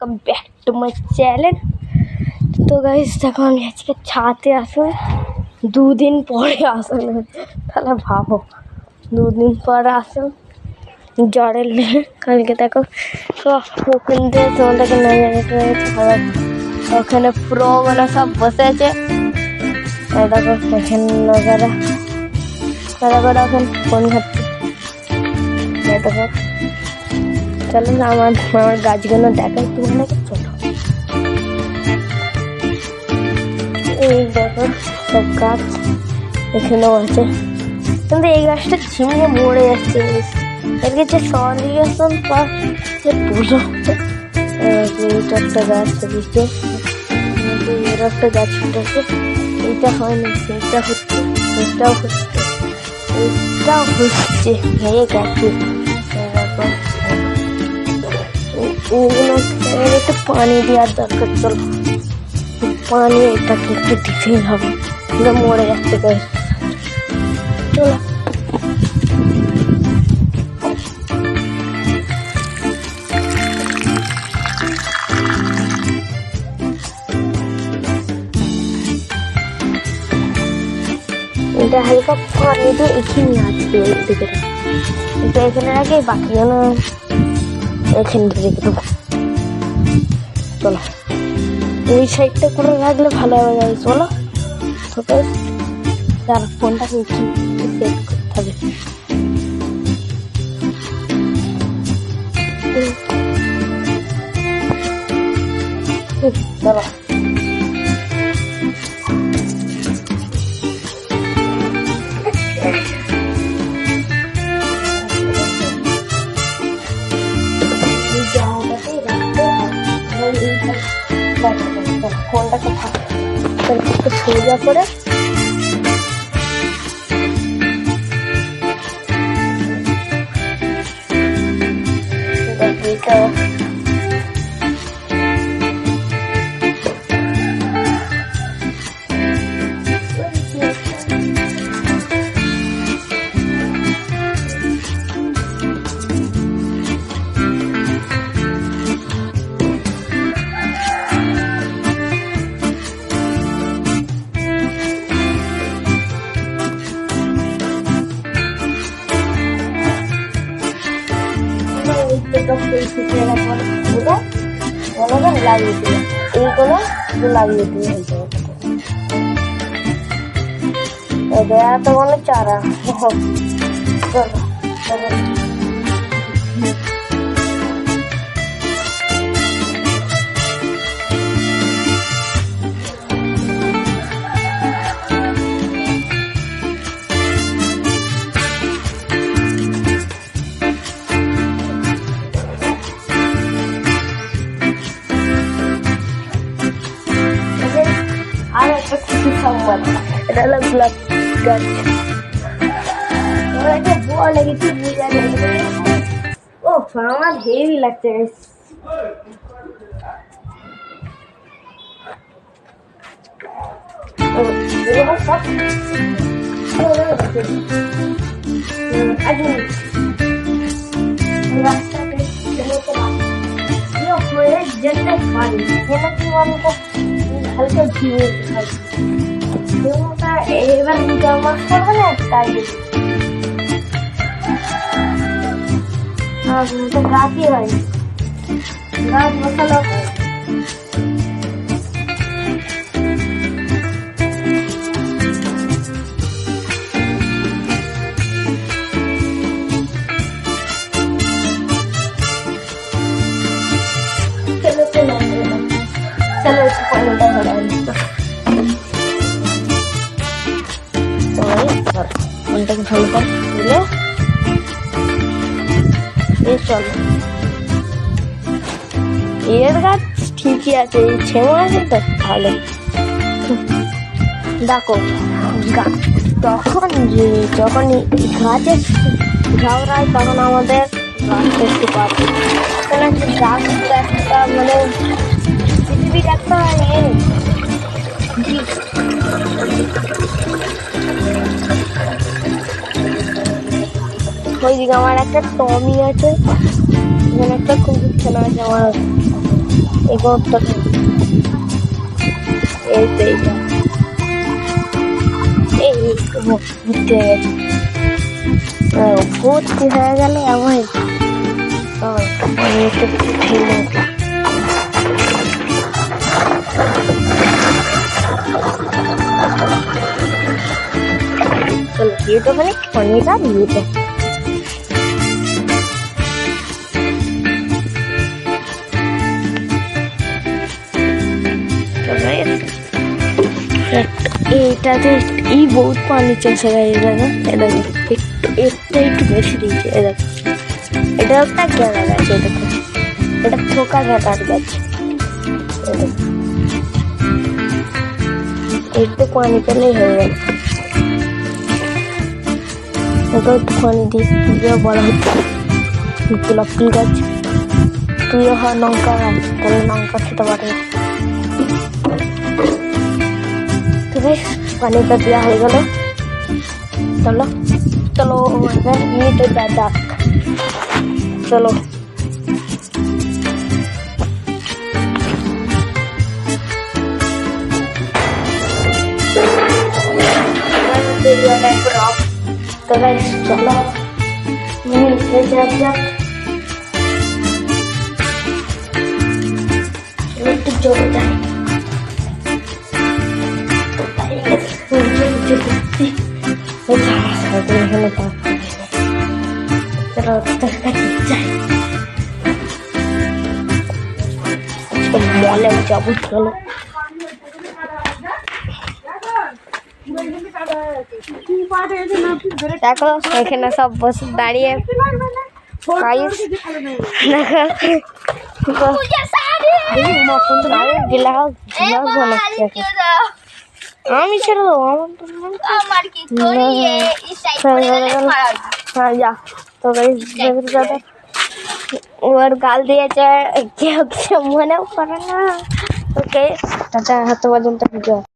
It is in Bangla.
Welcome back to my channel. तो गाइस देखो আমি আজকে ছাদে আসলে দুদিন পরে আসলে তাহলে ভাবো দুদিন পরে আসলে জ্বরের লেগে কালকে দেখো তো ওখান থেকে তোমাদেরকে নজর খাবার ওখানে পুরো মানে সব বসে আছে। দেখো এখানে নজারা দেখো এখন ফোন ঘাটছে। দেখো চলো না আমার গাছগুলো দেখাই তোমাকে। চলো এই দেখো সব গাছ এখানেও আছে, কিন্তু এই গাছটা ঝিমিয়ে মরে যাচ্ছে। এর কাছে সলিউশন বা পুজো এইটা একটা গাছ দিচ্ছে, এর একটা গাছ ফুটেছে। এইটা হয়নি, সেইটা হচ্ছে, এইটাও হচ্ছে, এইটাও হচ্ছে, হয়ে গেছে। এগুলো একটু পানি দেওয়ার দরকার। চলো পানি এটাকে একটু দিতেই হবে, এগুলো মরে যাচ্ছে গাছ। চলো এটা হালকা পানি দিয়ে এখানে আসবে ওই দিকে, এটা এখানে আগে বাকি যেন এখানে রেখে দেবো। চলো ওই সাইডটা করে রাখলে ভালো হবে। চলো তার ফোনটাকে একটু সেট করতে হবে। চলো ফোনটাকে একটু সোজা করে লাগিয়ে দিল, এইগুলো লাগিয়ে দিয়ে এটা তো মনে চারা। আর একটা খুশি সংবাদ, এটা হলো গোলাপ গাছ। বল লেগেছি ও আমার হেভি লাগছে। হালকা ঝিমিয়ে এবার মাছ করবে না তাই গাছই হয়, গাছ বসালো চলো একটু পানিটা ভরা ফোনটাকে ভালো করে তুলে চলো। এর গাছ ঠিকই আছে, এই ছেমা আছে তো ভালো। দেখো তখন যখন গাছে ঝগড়ায় তখন আমাদের গাছটা একটু পাবে, গাছ একটা মানে পৃথিবীর একটা ওইদিকে আমার একটা টমি আছে, এখানে একটা কুকুর খেলা আছে আমার। এই গর্তটা এই তো এইটা এই ভর্তি হয়ে গেছে ভর্তি হয়ে গেলে এমন একটু ঠেলে चलो ये तो मैंने पानी का ये तो এটাতে এই বহুত পানি চলছে এটা না এটা একটু বেশি দিয়েছে এটা একটা গেঁড়া গাছ এটা থোকা গেঁড়ার গাছ একটু পানি পেলেই হয়ে গেল ওটা একটু পানি দিয়ে বলা হচ্ছে গোলাপ ফুল গাছ তুইও হয় লঙ্কা গাছ তাহলে লঙ্কা খেতে পারবে ঠিক আছে পানিটা দেওয়া হয়ে গেল চলো চলো এবার ইয়েতে ডাক চলো तो गाइस चलो नीचे जा একটু জোরে যাই মলে যাবো চলো দেখো এখানে সব বসে দাঁড়িয়ে আমি ছেড়ে দেবো হ্যাঁ যা তো ওর গাল দিয়েছে কেউ মনেও করে না ওকে টাটা হাতে পর্যন্ত